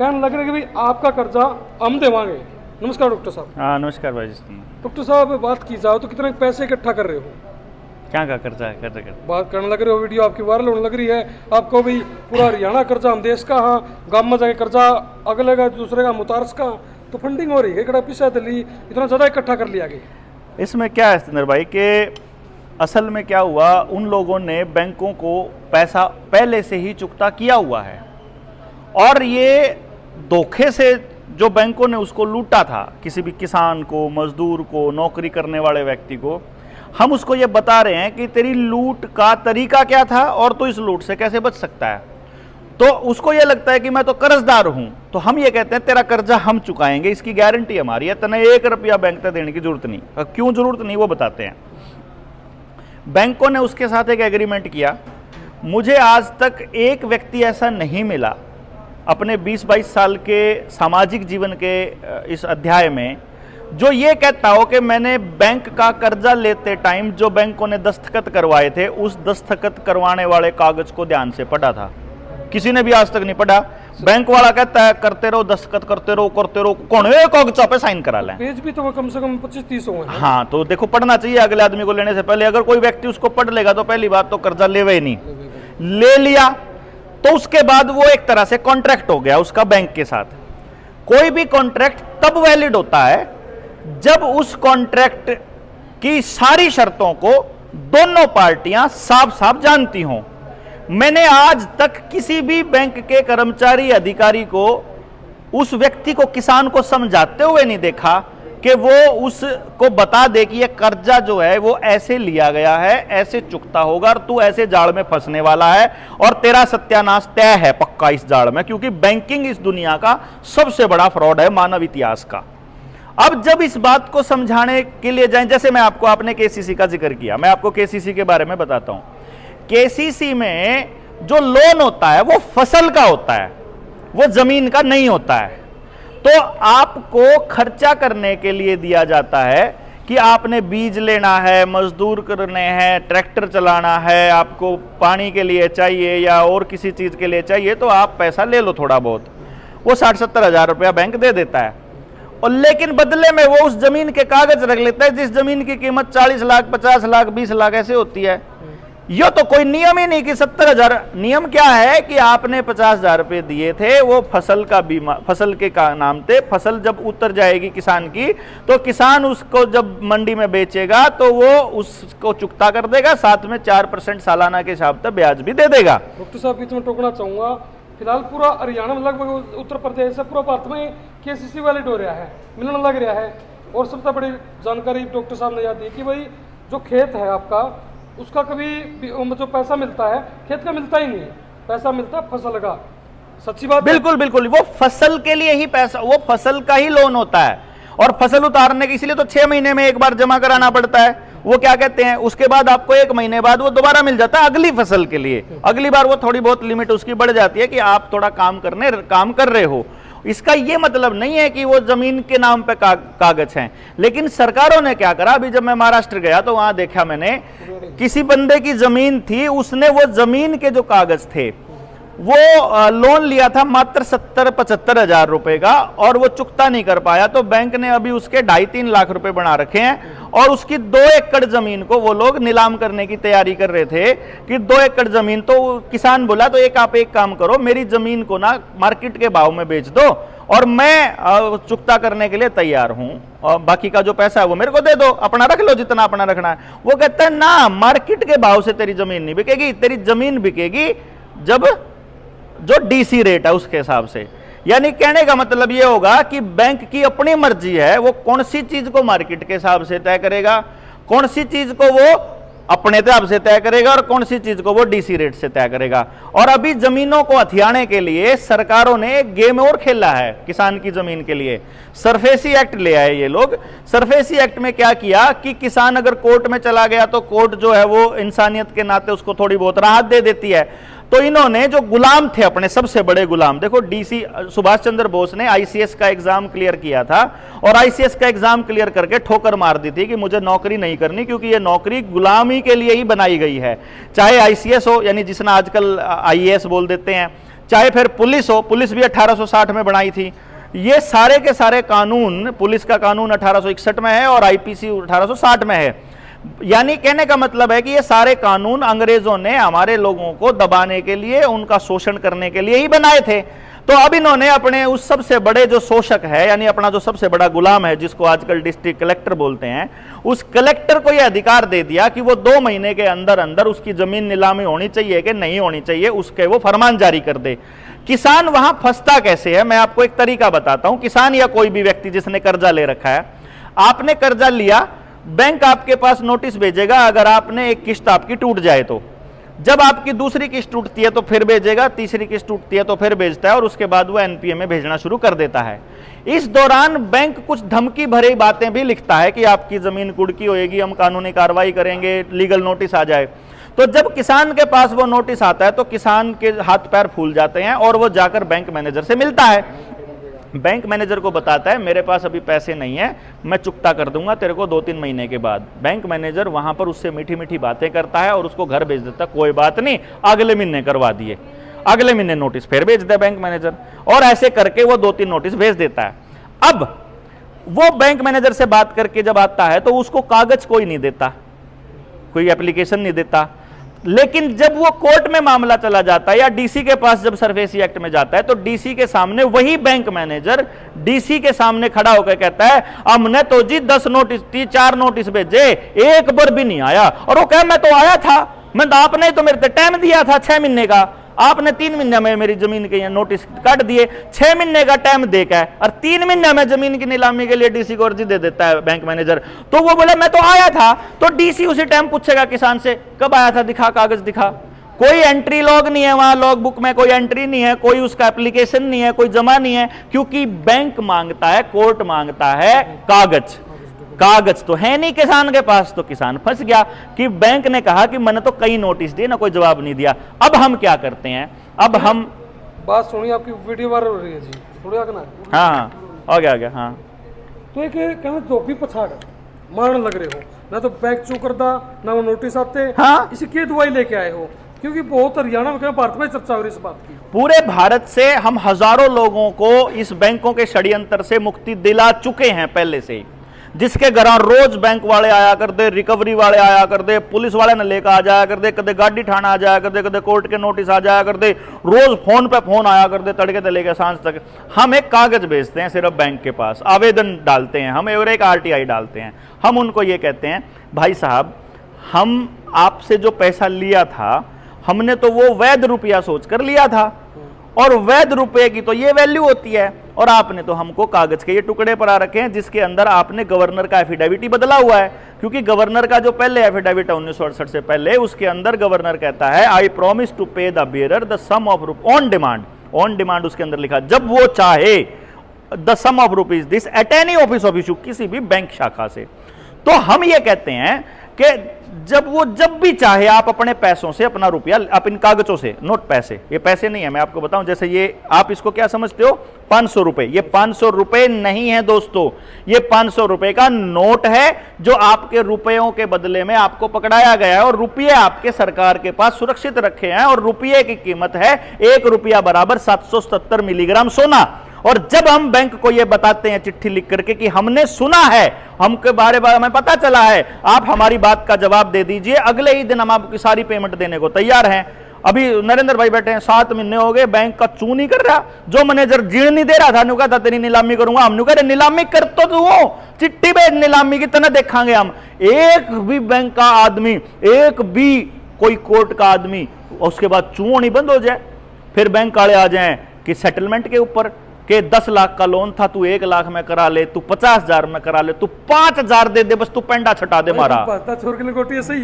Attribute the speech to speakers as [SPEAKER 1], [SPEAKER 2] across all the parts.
[SPEAKER 1] कहने लग रहा है कि भाई आपका कर्जा हम देवांगे। नमस्कार डॉक्टर साहब।
[SPEAKER 2] हाँ नमस्कार भाई जी।
[SPEAKER 1] डॉक्टर साहब बात की जाओ तो कितने पैसे इकट्ठा कर रहे हो?
[SPEAKER 2] क्या का कर्जा है कर्जा कर
[SPEAKER 1] बात करने लग रहे हो, वीडियो आपकी वायरल होने लग रही है। आपको भाई पूरा हरियाणा कर्जा हम देश का, हाँ गाँव में जाके कर्जा अगले का दूसरे का मुतारस का, तो फंडिंग हो रही है कड़ा पिछा दिल्ली इतना ज़्यादा इकट्ठा कर लिया गया।
[SPEAKER 2] इसमें क्या है सिंदर भाई के असल में क्या हुआ, उन लोगों ने बैंकों को पैसा पहले से ही चुकता किया हुआ है और ये धोखे से जो बैंकों ने उसको लूटा था, किसी भी किसान को, मजदूर को, नौकरी करने वाले व्यक्ति को, हम उसको ये बता रहे हैं कि तेरी लूट का तरीका क्या था और तू इस लूट से कैसे बच सकता है। तो उसको ये लगता है कि मैं तो कर्जदार हूं, तो हम ये कहते हैं तेरा कर्जा हम चुकाएंगे, इसकी गारंटी हमारी है, तने 1 रुपया बैंक तक देने की जरूरत नहीं। क्यों जरूरत नहीं वो बताते हैं। बैंकों ने उसके साथ एक एग्रीमेंट किया। मुझे आज तक एक व्यक्ति ऐसा नहीं मिला अपने 20-22 साल के सामाजिक जीवन के इस अध्याय में जो ये कहता हो कि मैंने बैंक का कर्जा लेते टाइम जो बैंकों ने दस्तखत करवाए थे उस दस्तखत करवाने वाले कागज को ध्यान से पढ़ा था। किसी ने भी आज तक नहीं पढ़ा। बैंक वाला कहता है करते रहो, दस्तखत करते रहो कौन एक कागजों पे साइन करा लें।
[SPEAKER 1] पेज भी तो कम से कम 25-30 हो।
[SPEAKER 2] हाँ तो देखो पढ़ना चाहिए अगले आदमी को लेने से पहले। अगर कोई व्यक्ति उसको पढ़ लेगा तो पहली बात तो कर्जा लेवे ही नहीं, ले लिया तो उसके बाद वो एक तरह से कॉन्ट्रैक्ट हो गया उसका बैंक के साथ। कोई भी कॉन्ट्रैक्ट तब वैलिड होता है जब उस कॉन्ट्रैक्ट की सारी शर्तों को दोनों पार्टियां साफ साफ जानती हों। मैंने आज तक किसी भी बैंक के कर्मचारी अधिकारी को, उस व्यक्ति को, किसान को समझाते हुए नहीं देखा कि वो उसको बता दे कि ये कर्जा जो है वो ऐसे लिया गया है, ऐसे चुकता होगा और तू ऐसे जाल में फंसने वाला है और तेरा सत्यानाश तय है पक्का इस जाल में, क्योंकि बैंकिंग इस दुनिया का सबसे बड़ा फ्रॉड है मानव इतिहास का। अब जब इस बात को समझाने के लिए जाएं, जैसे मैं आपको, आपने केसीसी का जिक्र किया, मैं आपको केसीसी के बारे में बताता हूं। केसीसी में जो लोन होता है वो फसल का होता है, वो जमीन का नहीं होता है। तो आपको खर्चा करने के लिए दिया जाता है कि आपने बीज लेना है, मजदूर करने हैं, ट्रैक्टर चलाना है, आपको पानी के लिए चाहिए या और किसी चीज के लिए चाहिए, तो आप पैसा ले लो थोड़ा बहुत। वो 60-70 हज़ार रुपया बैंक दे देता है और लेकिन बदले में वो उस जमीन के कागज रख लेता है जिस जमीन की कीमत 40 लाख, 50 लाख, 20 लाख ऐसे होती है। ये तो कोई नियम ही नहीं कि 70 हज़ार। नियम क्या है कि आपने 50 हज़ार रुपये दिए थे, वो फसल का बीमा, फसल के नाम थे। फसल जब उतर जाएगी किसान की तो किसान उसको जब मंडी में बेचेगा तो वो उसको चुकता कर देगा, साथ में 4% सालाना के हिसाब से ब्याज भी दे देगा।
[SPEAKER 1] डॉक्टर साहब बीच में टोकना चाहूंगा, फिलहाल पूरा हरियाणा में, लगभग उत्तर प्रदेश से पूरा भारत में केसीसी वैलिड हो रहा है, मिलने लग रहा है। और सबसे बड़ी जानकारी डॉक्टर साहब ने याद दी कि भाई जो खेत है आपका, उसका कभी जो पैसा मिलता है खेत का मिलता ही नहीं, पैसा मिलता है फसल का। सच्ची बात?
[SPEAKER 2] बिल्कुल बिल्कुल, वो फसल के लिए ही पैसा, वो फसल का ही लोन होता है और फसल उतारने के इसलिए तो 6 महीने में एक बार जमा कराना पड़ता है। वो क्या कहते हैं, उसके बाद आपको 1 महीने बाद वो दोबारा मिल जाता है अगली फसल के लिए। अगली बार वो थोड़ी बहुत लिमिट उसकी बढ़ जाती है कि आप थोड़ा काम कर रहे हो। इसका ये मतलब नहीं है कि वो जमीन के नाम पे कागज हैं। लेकिन सरकारों ने क्या करा, अभी जब मैं महाराष्ट्र गया तो वहां देखा मैंने, किसी बंदे की जमीन थी, उसने वो जमीन के जो कागज थे वो लोन लिया था मात्र 70-75 हज़ार रुपए का और वो चुकता नहीं कर पाया। तो बैंक ने अभी उसके 2.5-3 लाख रुपए बना रखे हैं और उसकी 2 एकड़ जमीन को वो लोग नीलाम करने की तैयारी कर रहे थे कि 2 एकड़ जमीन। तो किसान बोला तो आप एक काम करो, मेरी जमीन को ना मार्केट के भाव में बेच दो और मैं चुकता करने के लिए तैयार हूं, और बाकी का जो पैसा है वो मेरे को दे दो, अपना रख लो जितना अपना रखना है। वो कहता है ना, मार्केट के भाव से तेरी जमीन नहीं बिकेगी, तेरी जमीन बिकेगी जब जो डीसी रेट है उसके हिसाब से। यानी कहने का मतलब ये होगा कि बैंक की अपनी मर्जी है, वो कौन सी चीज को मार्केट के हिसाब से तय करेगा, कौन सी चीज को वो अपने हिसाब से तय करेगा और कौन सी चीज को वो डीसी रेट से तय करेगा। और अभी जमीनों को हथियाने के लिए सरकारों ने एक गेम और खेला है किसान की जमीन के लिए। सरफेसी एक्ट ले आए ये लोग। सरफेसी एक्ट में क्या किया कि किसान अगर कोर्ट में चला गया तो कोर्ट जो है वो इंसानियत के नाते उसको थोड़ी बहुत राहत दे देती है। तो इन्होंने जो गुलाम थे, अपने सबसे बड़े गुलाम, देखो डीसी सुभाष चंद्र बोस ने आईसीएस का एग्जाम क्लियर किया था और आईसीएस का एग्जाम क्लियर करके ठोकर मार दी थी कि मुझे नौकरी नहीं करनी, क्योंकि ये नौकरी गुलामी के लिए ही बनाई गई है। चाहे आईसीएस हो, यानी जिसने आजकल आईएएस बोल देते हैं, चाहे फिर पुलिस हो, पुलिस भी 1860 में बनाई थी। ये सारे के सारे कानून, पुलिस का कानून 1861 में है और आईपीसी 1860 में है। यानी कहने का मतलब है कि ये सारे कानून अंग्रेजों ने हमारे लोगों को दबाने के लिए, उनका शोषण करने के लिए ही बनाए थे। तो अब इन्होंने अपने उस सबसे बड़े जो शोषक है, यानी अपना जो सबसे बड़ा गुलाम है, जिसको आजकल डिस्ट्रिक्ट कलेक्टर बोलते हैं, उस कलेक्टर को यह अधिकार दे दिया कि वो 2 महीने के अंदर अंदर उसकी जमीन नीलामी होनी चाहिए कि नहीं होनी चाहिए, उसके वो फरमान जारी कर दे। किसान वहां फंसता कैसे है, मैं आपको एक तरीका बताता हूं। किसान या कोई भी व्यक्ति जिसने कर्जा ले रखा है, आपने कर्जा लिया, बैंक आपके पास नोटिस भेजेगा अगर आपने एक किस्त आपकी टूट जाए तो। जब आपकी दूसरी किस्त टूटती है तो फिर भेजेगा, तीसरी किस्त टूटती है तो फिर भेजता है, और उसके बाद वो एनपीए में भेजना शुरू कर देता है। इस दौरान बैंक कुछ धमकी भरी बातें भी लिखता है कि आपकी जमीन कुड़की होएगी, हम कानूनी कार्रवाई करेंगे, लीगल नोटिस आ जाए। तो जब किसान के पास वो नोटिस आता है तो किसान के हाथ पैर फूल जाते हैं और वो जाकर बैंक मैनेजर से मिलता है। बैंक मैनेजर को बताता है मेरे पास अभी पैसे नहीं है, मैं चुकता कर दूंगा तेरे को 2-3 महीने के बाद। बैंक मैनेजर वहां पर उससे मीठी मीठी बातें करता है और उसको घर भेज देता है, कोई बात नहीं, अगले महीने करवा दिए। अगले महीने नोटिस फिर भेज दे बैंक मैनेजर, और ऐसे करके वो 2-3 नोटिस भेज देता है। अब वो बैंक मैनेजर से बात करके जब आता है तो उसको कागज कोई नहीं देता, कोई एप्लीकेशन नहीं देता। लेकिन जब वो कोर्ट में मामला चला जाता है या डीसी के पास जब सर्फेसी एक्ट में जाता है तो डीसी के सामने वही बैंक मैनेजर डीसी के सामने खड़ा होकर कहता है हमने तो जी 10 नोटिस 4 नोटिस भेजे, एक बार भी नहीं आया। और वो कहे मैं तो आया था, मैं तो आपने तो मेरे टाइम दिया था 6 महीने का, आपने 3 महीने में मेरी जमीन के नोटिस काट दिए, 6 महीने का टाइम देकर और 3 महीने में जमीन की नीलामी के लिए डीसी को अर्जी दे देता है बैंक मैनेजर। तो वो बोले मैं तो आया था, तो डीसी उसी टाइम पूछेगा किसान से कब आया था, दिखा कागज दिखा। कोई एंट्री लॉग नहीं है वहां, लॉग बुक में कोई एंट्री नहीं है, कोई उसका एप्लीकेशन नहीं है, कोई जमा नहीं है, क्योंकि बैंक मांगता है, कोर्ट मांगता है कागज। कागज तो है नहीं किसान के पास, तो किसान फंस गया कि बैंक ने कहा कि मैंने तो कई नोटिस दिए ना, कोई जवाब नहीं दिया। अब हम क्या करते हैं, अब हम
[SPEAKER 1] बात सुनिए, आपकी वीडियो वायरल हो रही है जी, थोड़ी आगे ना।
[SPEAKER 2] हाँ हो गया हाँ।
[SPEAKER 1] तो एक कहना धोपी पछाड़ मारने लग रहे हो, ना तो बैंक चू करता ना वो नोटिस आते।
[SPEAKER 2] हाँ।
[SPEAKER 1] इसी की दवाई लेके आए हो, क्योंकि बहुत हरियाणा में भारत में चर्चा हो रही है इस बात की।
[SPEAKER 2] पूरे भारत से हम हजारों लोगों को इस बैंकों के षड्यंत्र से मुक्ति दिला चुके हैं पहले से ही, जिसके घर रोज बैंक वाले आया करते, रिकवरी वाले आया करते, पुलिस वाले ने लेकर आ जाया करते, कदे गाड़ी ठाना आ जाया करते, कदे कोर्ट के नोटिस आ जाया करते, रोज फोन पे फोन आया करते, तड़के से लेकर सांझ तक। हम एक कागज भेजते हैं सिर्फ बैंक के पास, आवेदन डालते हैं हम और एक आरटीआई डालते हैं। हम उनको ये कहते हैं भाई साहब हम आपसे जो पैसा लिया था हमने तो वो वैध रुपया सोचकर लिया था, और वैध रुपए की तो ये वैल्यू होती है, और आपने तो हमको कागज के ये टुकड़े पर आ रखे हैं जिसके अंदर आपने गवर्नर का एफिडेविट ही बदला हुआ है। क्योंकि गवर्नर का जो पहले एफिडेविट है 1968 से पहले, उसके अंदर गवर्नर कहता है I promise to pay the bearer the sum of on demand. On demand उसके अंदर लिखा, जब वो चाहे the sum of rupees this at any office of issue, किसी भी बैंक शाखा से। तो हम ये कहते हैं कि जब भी चाहे आप अपने पैसों से अपना रुपया, आप इन कागजों से, नोट पैसे, ये पैसे नहीं है, मैं आपको बताऊं, जैसे ये आप इसको क्या समझते हो 500 रुपए, ये 500 रुपए नहीं है दोस्तों, ये 500 रुपए का नोट है जो आपके रुपयों के बदले में आपको पकड़ाया गया है, और रुपये आपके सरकार के पास सुरक्षित रखे हैं, और रुपये की कीमत है 1 रुपया बराबर 770 मिलीग्राम सोना। और जब हम बैंक को यह बताते हैं चिट्ठी लिख करके कि हमने सुना है, हमके बारे में हमें पता चला है, आप हमारी बात का जवाब दे दीजिए, अगले ही दिन हम आपकी सारी पेमेंट देने को तैयार हैं। अभी नरेंद्र भाई बैठे हैं, 7 महीने हो गए, बैंक का चू नहीं कर रहा, जो मैनेजर जीण नहीं दे रहा था, कहता तेरी नीलामी करूंगा, हमने कहा नीलामी कर तो तू चिट्ठी पे नीलामी की तरह देखांगे हम। एक भी बैंक का आदमी, एक भी कोई कोर्ट का आदमी, उसके बाद चू नहीं बंद हो जाए, फिर बैंक वाले आ जाए कि सेटलमेंट के ऊपर कि 10 लाख का लोन था, तू 1 लाख में करा ले, तू 50,000 में करा ले, तू 5,000 दे दे, बस तू पेंडा छटा दे मारा।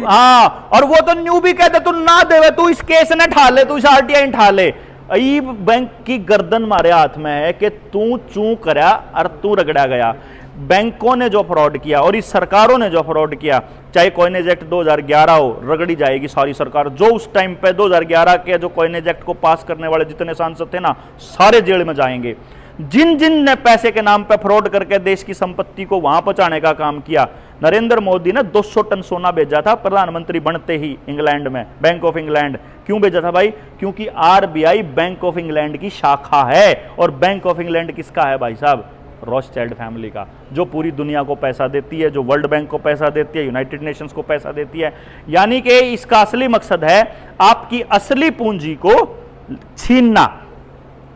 [SPEAKER 2] हाँ, और वो तो न्यू भी कहते तू ना दे, तू इस केस ने ठा ले, तू इस आरटीआई ठा ले। बैंक की गर्दन मारे हाथ में है कि तू चू करा और तू रगड़ा गया। बैंकों ने जो फ्रॉड किया और इस सरकारों ने जो फ्रॉड किया, चाहे कॉइनेज एक्ट 2011 हो, रगड़ी जाएगी सारी सरकार। जो उस टाइम पे 2011 के जो कॉइनेज एक्ट को पास करने वाले जितने सांसद थे ना, सारे जेल में जाएंगे। जिन जिन ने पैसे के नाम पे फ्रॉड करके देश की संपत्ति को वहां पहुंचाने का काम किया। नरेंद्र मोदी ने 200 टन सोना भेजा था प्रधानमंत्री बनते ही इंग्लैंड में, बैंक ऑफ इंग्लैंड। क्यों भेजा था भाई? क्योंकि आरबीआई बैंक ऑफ इंग्लैंड की शाखा है। और बैंक ऑफ इंग्लैंड किसका है भाई साहब? रॉथस्चाइल्ड फैमिली का, जो पूरी दुनिया को पैसा देती है, जो वर्ल्ड बैंक को पैसा देती है, यूनाइटेड नेशंस को पैसा देती है। यानी कि इसका असली मकसद है आपकी असली पूंजी को छीनना,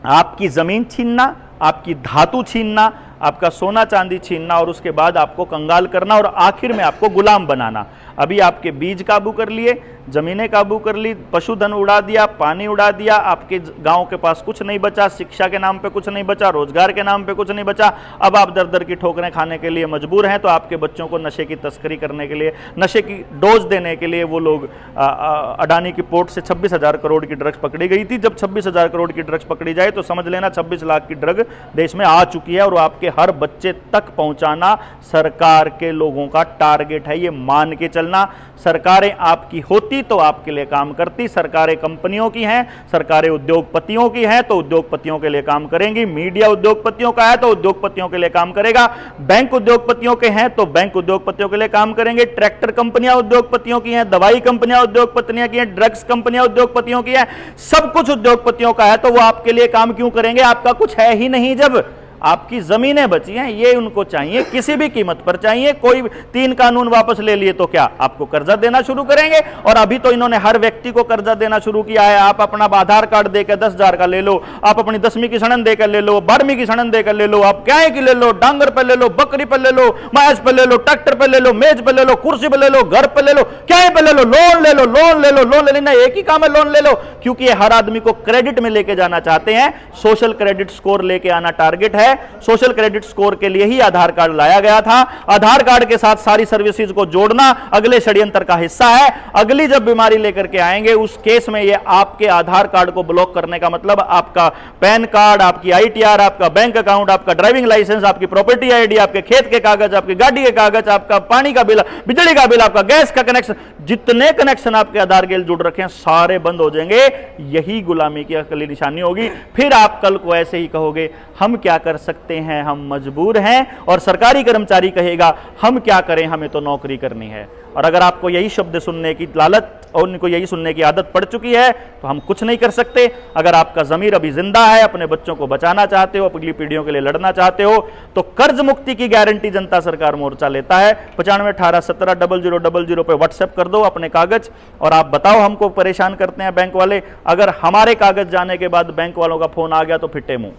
[SPEAKER 2] आपकी जमीन छीनना, आपकी धातु छीनना, आपका सोना चांदी छीनना और उसके बाद आपको कंगाल करना और आखिर में आपको गुलाम बनाना। अभी आपके बीज काबू कर लिए, जमीनें काबू कर ली, पशुधन उड़ा दिया, पानी उड़ा दिया, आपके गांव के पास कुछ नहीं बचा, शिक्षा के नाम पे कुछ नहीं बचा, रोजगार के नाम पे कुछ नहीं बचा। अब आप दर दर की ठोकरें खाने के लिए मजबूर हैं। तो आपके बच्चों को नशे की तस्करी करने के लिए, नशे की डोज देने के लिए वो लोग अडानी की पोर्ट से 26,000 करोड़ की ड्रग्स पकड़ी गई थी। जब 26,000 करोड़ की ड्रग्स पकड़ी जाए तो समझ लेना 26 लाख की ड्रग देश में आ चुकी है और आपके हर बच्चे तक पहुंचाना सरकार के लोगों का टारगेट है। ये मान के चलना, सरकारें आपकी होती तो आपके लिए काम करती। सरकारें कंपनियों की हैं, सरकारें उद्योगपतियों की हैं तो उद्योगपतियों के लिए काम करेंगी। मीडिया उद्योगपतियों का है तो उद्योगपतियों के लिए काम करेगा। बैंक उद्योगपतियों के हैं तो बैंक उद्योगपतियों के लिए काम करेंगे। ट्रैक्टर कंपनियां उद्योगपतियों की हैं, दवाई कंपनियां उद्योगपतियों की हैं, ड्रग्स कंपनियां उद्योगपतियों की हैं, सब कुछ उद्योगपतियों का है। तो वो आपके लिए काम क्यों करेंगे? आपका कुछ है ही नहीं। जब आपकी जमीनें बची हैं ये उनको चाहिए, किसी भी कीमत पर चाहिए। कोई 3 कानून वापस ले लिए तो क्या आपको कर्जा देना शुरू करेंगे? और अभी तो इन्होंने हर व्यक्ति को कर्जा देना शुरू किया है। आप अपना आधार कार्ड देकर 10,000 का ले लो, आप अपनी 10वीं की सड़न देकर ले लो, 12वीं की सड़न देकर ले लो, आप क्या की ले लो, डांगर पे ले लो, बकरी पे ले लो, मैच पे ले लो, ट्रैक्टर पे ले लो, मेज पे ले लो, कुर्सी पे ले लो, घर पे ले लो, क्या पे ले लो, लोन ले लो, लोन ले लो, लोन ले लेना। एक ही काम है, लोन ले लो। क्योंकि ये हर आदमी को क्रेडिट में लेके जाना चाहते हैं। सोशल क्रेडिट स्कोर लेके आना टारगेट है। सोशल क्रेडिट स्कोर के लिए ही आधार कार्ड लाया गया था। आधार कार्ड के साथ सारी सर्विसेज को जोड़ना अगले षड्यंत्र का हिस्सा है। अगली जब बीमारी लेकर के आएंगे उस केस में ये आपके आधार कार्ड को ब्लॉक करने का मतलब आपका पैन कार्ड, आपकी आईटीआर, आपका बैंक अकाउंट, आपका ड्राइविंग लाइसेंस, आपकी प्रॉपर्टी आईडी, आपके खेत के कागज, आपकी गाड़ी के कागज, आपका पानी का बिल, बिजली का बिल, आपका गैस का कनेक्शन, जितने कनेक्शन आपके आधार के जुड़ रखे हैं सारे बंद हो जाएंगे। यही गुलामी की अगली निशानी होगी। फिर आप कल को ऐसे ही कहोगे हम क्या कर सकते हैं, हम मजबूर हैं। और सरकारी कर्मचारी कहेगा हम क्या करें, हमें तो नौकरी करनी है। और अगर आपको यही शब्द सुनने की लालच और उनको यही सुनने की आदत पड़ चुकी है तो हम कुछ नहीं कर सकते। अगर आपका ज़मीर अभी जिंदा है, अपने बच्चों को बचाना चाहते हो, अगली पीढ़ियों के लिए लड़ना चाहते हो तो कर्ज मुक्ति की गारंटी जनता सरकार मोर्चा लेता है। 9518170000 पे व्हाट्सएप कर दो अपने कागज और आप बताओ हमको परेशान करते हैं बैंक वाले। अगर हमारे कागज जाने के बाद बैंक वालों का फोन आ गया तो फिटे मुंह।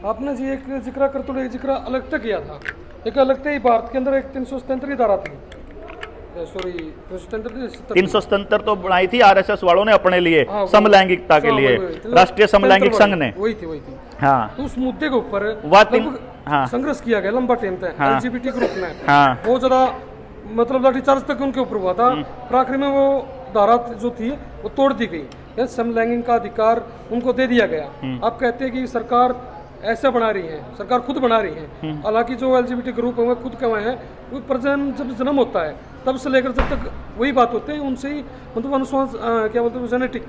[SPEAKER 1] आपने जी एक जिक्र करते हुए जिक्र अलग तक किया था। एक अलग ही भारत के अंदर एक 377 की धारा थी, सॉरी
[SPEAKER 2] 377 तो बनाई थी आरएसएस वालों ने अपने लिए,
[SPEAKER 1] हाँ,
[SPEAKER 2] समलैंगिकता के लिए, राष्ट्रीय समलैंगिक संघ ने।
[SPEAKER 1] वही थी
[SPEAKER 2] हाँ।
[SPEAKER 1] तो उस मुद्दे के ऊपर
[SPEAKER 2] हाँ।
[SPEAKER 1] संघर्ष किया गया लंबा टाइम तक।
[SPEAKER 2] हाँ।
[SPEAKER 1] एलजीबीटी ग्रुप ने
[SPEAKER 2] हाँ।
[SPEAKER 1] बहुत ज्यादा मतलब लाठीचार्ज तक उनके ऊपर हुआ था। पर आखिर में वो धारा जो थी वो तोड़ दी गई। समलैंगिक का अधिकार उनको दे दिया गया। आप कहते हैं कि सरकार ऐसा बना रही है, सरकार खुद बना रही है। हालांकि जो एलजीबीटी ग्रुप है वो खुद कमाए हैं, वो प्रजनन जब जन्म होता है तब से लेकर जब तक वही बात होते हैं उनसे ही मतलब अनुसार क्या बोलते हैं जेनेटिक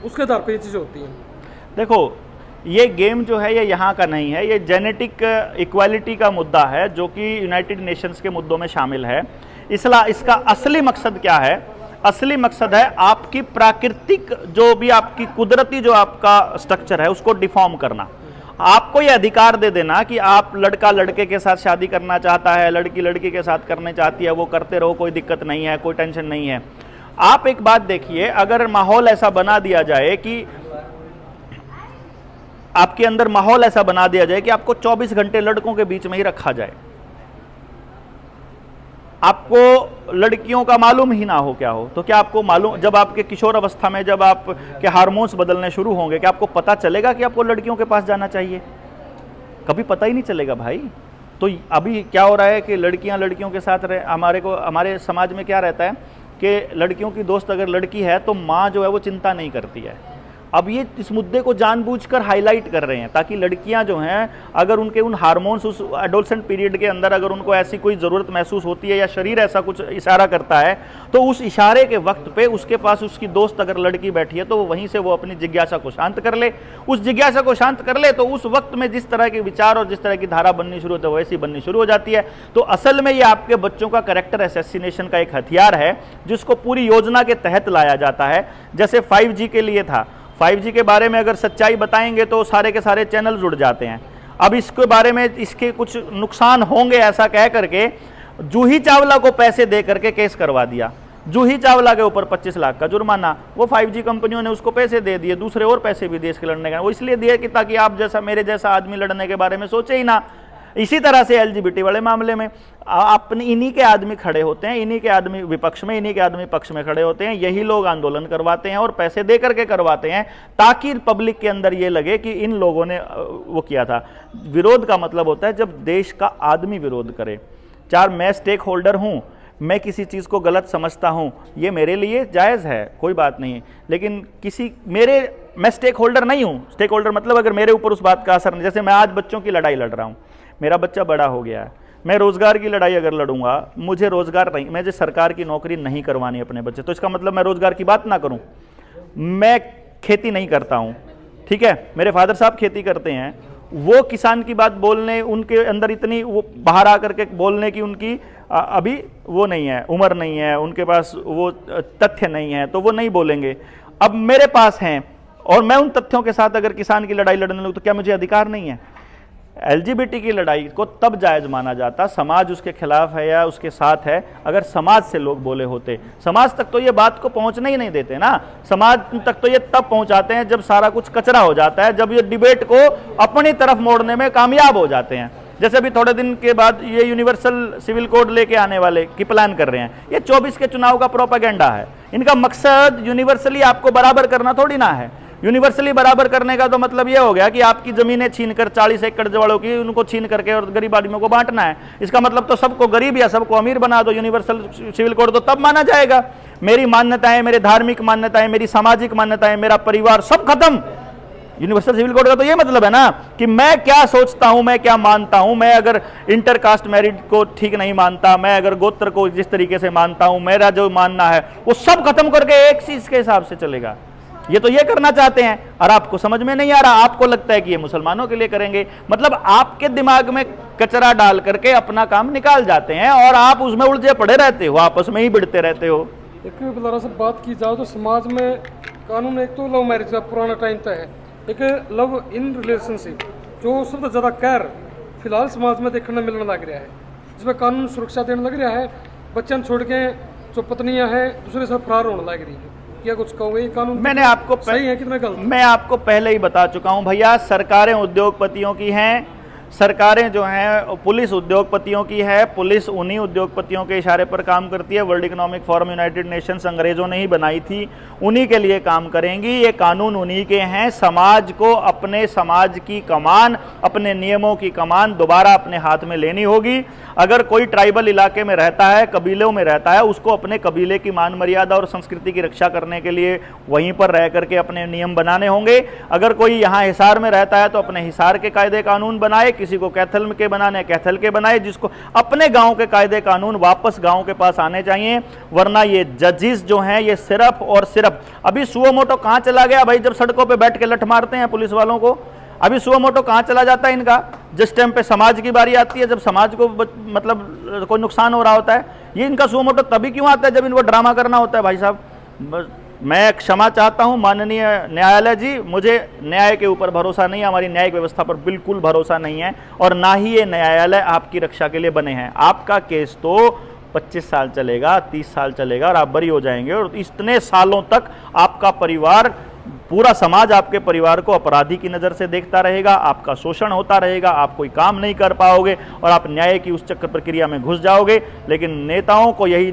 [SPEAKER 1] उसके आधार पर ये चीज़ें होती हैं।
[SPEAKER 2] देखो ये गेम जो है ये यहाँ का नहीं है, ये जेनेटिक इक्वालिटी का मुद्दा है जो कि यूनाइटेड नेशंस के मुद्दों में शामिल है। इसका असली मकसद क्या है? असली मकसद है आपकी प्राकृतिक जो भी आपकी कुदरती जो आपका स्ट्रक्चर है उसको डिफॉर्म करना। आपको यह अधिकार दे देना कि आप लड़का लड़के के साथ शादी करना चाहता है, लड़की लड़की के साथ करना चाहती है, वो करते रहो, कोई दिक्कत नहीं है, कोई टेंशन नहीं है। आप एक बात देखिए, अगर माहौल ऐसा बना दिया जाए कि आपके अंदर माहौल ऐसा बना दिया जाए कि आपको 24 घंटे लड़कों के बीच में ही रखा जाए, आपको लड़कियों का मालूम ही ना हो क्या हो, तो क्या आपको मालूम, जब आपके किशोर अवस्था में जब आपके हार्मोन्स बदलने शुरू होंगे, क्या आपको पता चलेगा कि आपको लड़कियों के पास जाना चाहिए? कभी पता ही नहीं चलेगा भाई। तो अभी क्या हो रहा है कि लड़कियां लड़कियों के साथ रहे। हमारे समाज में क्या रहता है कि लड़कियों की दोस्त अगर लड़की है तो माँ जो है वो चिंता नहीं करती है। अब ये इस मुद्दे को जानबूझकर हाईलाइट कर रहे हैं ताकि लड़कियां जो हैं, अगर उनके उन हार्मोन्स उस एडोलसेंट पीरियड के अंदर अगर उनको ऐसी कोई ज़रूरत महसूस होती है या शरीर ऐसा कुछ इशारा करता है, तो उस इशारे के वक्त पे उसके पास उसकी दोस्त अगर लड़की बैठी है तो वो वहीं से वो अपनी जिज्ञासा को शांत कर ले। उस जिज्ञासा को शांत कर ले तो उस वक्त में जिस तरह के विचार और जिस तरह की धारा बननी शुरू होती है वैसी बननी शुरू हो जाती है। तो असल में ये आपके बच्चों का कैरेक्टर असैसिनेशन का एक हथियार है जिसको पूरी योजना के तहत लाया जाता है। जैसे 5G के लिए था, 5G के बारे में अगर सच्चाई बताएंगे तो सारे के सारे चैनल जुड़ जाते हैं। अब इसके बारे में इसके कुछ नुकसान होंगे ऐसा कह करके जूही चावला को पैसे दे करके केस करवा दिया। जूही चावला के ऊपर 25 लाख का जुर्माना, वो 5G कंपनियों ने उसको पैसे दे दिए, दूसरे और पैसे भी देश के लड़ने का वो इसलिए दिए कि ताकि आप जैसा मेरे जैसा आदमी लड़ने के बारे में सोचे ही ना। इसी तरह से LGBT वाले मामले में अपने इन्हीं के आदमी खड़े होते हैं, इन्हीं के आदमी विपक्ष में, इन्हीं के आदमी पक्ष में खड़े होते हैं। यही लोग आंदोलन करवाते हैं और पैसे दे करके करवाते हैं ताकि पब्लिक के अंदर ये लगे कि इन लोगों ने वो किया था। विरोध का मतलब होता है जब देश का आदमी विरोध करे। चार मैं स्टेक होल्डर हूँ, मैं किसी चीज़ को गलत समझता हूँ, ये मेरे लिए जायज़ है, कोई बात नहीं, लेकिन मैं स्टेक होल्डर नहीं हूँ। स्टेक होल्डर मतलब अगर मेरे ऊपर उस बात का असर नहीं, जैसे मैं आज बच्चों की लड़ाई लड़ रहा हूँ, मेरा बच्चा बड़ा हो गया है, मैं रोज़गार की लड़ाई अगर लड़ूंगा, मुझे रोज़गार नहीं, मुझे सरकार की नौकरी नहीं करवानी अपने बच्चे, तो इसका मतलब मैं रोज़गार की बात ना करूं। मैं खेती नहीं करता हूं, ठीक है, मेरे फादर साहब खेती करते हैं, वो किसान की बात बोलने, उनके अंदर इतनी वो बाहर आकर के बोलने की उनकी अभी वो नहीं है, उम्र नहीं है, उनके पास वो तथ्य नहीं है, तो वो नहीं बोलेंगे। अब मेरे पास हैं और मैं उन तथ्यों के साथ अगर किसान की लड़ाई लड़ने लगूं तो क्या मुझे अधिकार नहीं है? LGBT की लड़ाई को तब जायज माना जाता, समाज उसके खिलाफ है या उसके साथ है, अगर समाज से लोग बोले होते। समाज तक तो ये बात को पहुंचने ही नहीं देते ना, समाज तक तो ये तब पहुंचाते हैं जब सारा कुछ कचरा हो जाता है, जब ये डिबेट को अपनी तरफ मोड़ने में कामयाब हो जाते हैं। जैसे अभी थोड़े दिन के बाद ये यूनिवर्सल सिविल कोड लेके आने वाले की प्लान कर रहे हैं, ये 24 के चुनाव का प्रोपेगेंडा है। इनका मकसद यूनिवर्सली आपको बराबर करना थोड़ी ना है। यूनिवर्सली बराबर करने का तो मतलब ये हो गया कि आपकी जमीनें छीन कर 40 एकड़ वालों की उनको छीन करके और गरीब आदमियों को बांटना है। इसका मतलब तो सबको गरीब या सबको अमीर बना दो। यूनिवर्सल सिविल कोड तो तब माना जाएगा। मेरी मान्यताएं, मेरे धार्मिक मान्यताएं, मेरी सामाजिक मान्यताएं, मेरा परिवार सब खत्म। यूनिवर्सल सिविल कोड का तो ये मतलब है ना कि मैं क्या सोचता हूं, मैं क्या मानता हूं। मैं अगर इंटरकास्ट मैरिज को ठीक नहीं मानता, मैं अगर गोत्र को जिस तरीके से मानता हूं, मेरा जो मानना है वो सब खत्म करके एक चीज के हिसाब से चलेगा। ये तो ये करना चाहते हैं और आपको समझ में नहीं आ रहा। आपको लगता है कि ये मुसलमानों के लिए करेंगे, मतलब आपके दिमाग में कचरा डाल करके अपना काम निकाल जाते हैं और आप उसमें उलझे पड़े रहते हो, आपस में ही भिड़ते रहते हो।
[SPEAKER 1] एक बता से बात की जाए तो समाज में कानून एक तो लव मैरिज का पुराना टाइम तक है, एक लव इन रिलेशनशिप जो सबसे ज़्यादा कैर फिलहाल समाज में देखने मिलने लग रहा है, जिसमें कानून सुरक्षा देने लग रहा है। बच्चन छोड़ के जो पत्नियां हैं दूसरे से फरार होने लग रही है। क्या कुछ कहोगे? ये कानून
[SPEAKER 2] मैंने आपको
[SPEAKER 1] सही है कितना गलत?
[SPEAKER 2] मैं आपको पहले ही बता चुका हूं भैया, सरकारें उद्योगपतियों की हैं, सरकारें जो हैं पुलिस उद्योगपतियों की है, पुलिस उन्हीं उद्योगपतियों के इशारे पर काम करती है। World economic forum, United Nations अंग्रेजों ने ही बनाई थी, उन्हीं के लिए काम करेंगी। ये कानून उन्हीं के हैं। समाज को अपने समाज की कमान, अपने नियमों की कमान दोबारा अपने हाथ में लेनी होगी। अगर कोई ट्राइबल इलाके में रहता है, कबीलों में रहता है, उसको अपने कबीले की मान मर्यादा और संस्कृति की रक्षा करने के लिए वहीं पर रह करके अपने नियम बनाने होंगे। अगर कोई यहाँ हिसार में रहता है तो अपने हिसार के कायदे कानून बनाए, किसी को कैथल के बनाने कैथल के बनाए, जिसको अपने गांव के कायदे कानून वापस गांव के पास आने चाहिए। वरना ये जजेस जो हैं ये सिर्फ और सिर्फ, अभी सुओ मोटो कहाँ चला गया भाई? जब सड़कों पे बैठ के लठ मारते हैं पुलिस वालों को, अभी सुओ मोटो कहाँ चला जाता है इनका? जिस टाइम पे समाज की बारी आती है, जब समाज को मतलब कोई नुकसान हो रहा होता है, ये इनका सुओ मोटो तभी क्यों आता है जब इनको ड्रामा करना होता है। भाई साहब मैं क्षमा चाहता हूं माननीय न्यायालय जी, मुझे न्याय के ऊपर भरोसा नहीं है, हमारी न्यायिक व्यवस्था पर बिल्कुल भरोसा नहीं है और ना ही ये न्यायालय आपकी रक्षा के लिए बने हैं। आपका केस तो 25 साल चलेगा, 30 साल चलेगा और आप बरी हो जाएंगे और इतने सालों तक आपका परिवार, पूरा समाज आपके परिवार को अपराधी की नज़र से देखता रहेगा, आपका शोषण होता रहेगा, आप कोई काम नहीं कर पाओगे और आप न्याय की उस चक्र प्रक्रिया में घुस जाओगे। लेकिन नेताओं को यही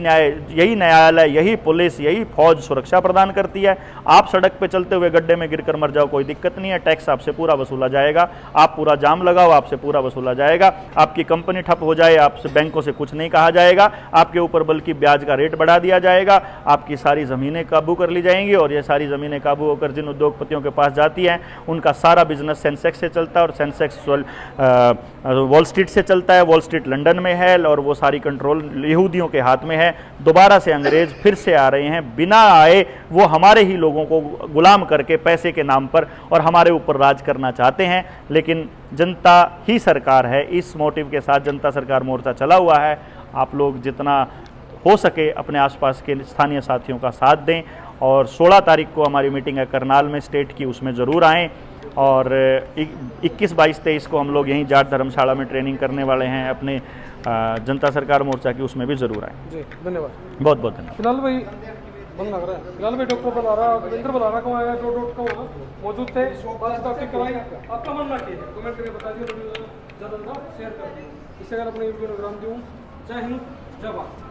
[SPEAKER 2] न्यायालय, यही पुलिस, यही फौज सुरक्षा प्रदान करती है। आप सड़क पे चलते हुए गड्ढे में गिरकर मर जाओ, कोई दिक्कत नहीं है, टैक्स आपसे पूरा वसूला जाएगा। आप पूरा जाम लगाओ, आपसे पूरा वसूला जाएगा। आपकी कंपनी ठप हो जाए, आपसे बैंकों से कुछ नहीं कहा जाएगा, आपके ऊपर बल्कि ब्याज का रेट बढ़ा दिया जाएगा। आपकी सारी ज़मीनें काबू कर ली जाएंगी और ये सारी ज़मीनें काबू होकर जिन जिन उद्योगपतियों के पास जाती हैं उनका सारा बिजनेस सेंसेक्स से चलता है, और सेंसेक्स वॉल स्ट्रीट से चलता है। वॉल स्ट्रीट लंदन में है और वो सारी कंट्रोल यहूदियों के हाथ में है। दोबारा से अंग्रेज फिर से आ रहे हैं, बिना आए वो हमारे ही लोगों को गुलाम करके पैसे के नाम पर और हमारे ऊपर राज करना चाहते हैं। लेकिन जनता ही सरकार है, इस मोटिव के साथ जनता सरकार मोर्चा चला हुआ है। आप लोग जितना हो सके अपने आसपास के स्थानीय साथियों का साथ दें, और 16 तारीख को हमारी मीटिंग है करनाल में स्टेट की, उसमें ज़रूर आएँ। और 21, 22, 23 को हम लोग यहीं जाट धर्मशाला में ट्रेनिंग करने वाले हैं अपने जनता सरकार मोर्चा की, उसमें भी ज़रूर आएँ।
[SPEAKER 1] जी धन्यवाद।
[SPEAKER 2] बहुत बहुत धन्यवाद।
[SPEAKER 1] फिलहाल भाई बंद लग रहा है। फिलहाल भाई डॉक्टर बलारा, रविंद्र बलारा को आया, को मौजूद थे, बात आपकी कराई। आपका मानना क्या है? कमेंट करके बता दिए, ज़्यादा शेयर कर दिए। इससे अगर अपने वीडियो प्रोग्राम दूँ। जय हिंद, जय भारत।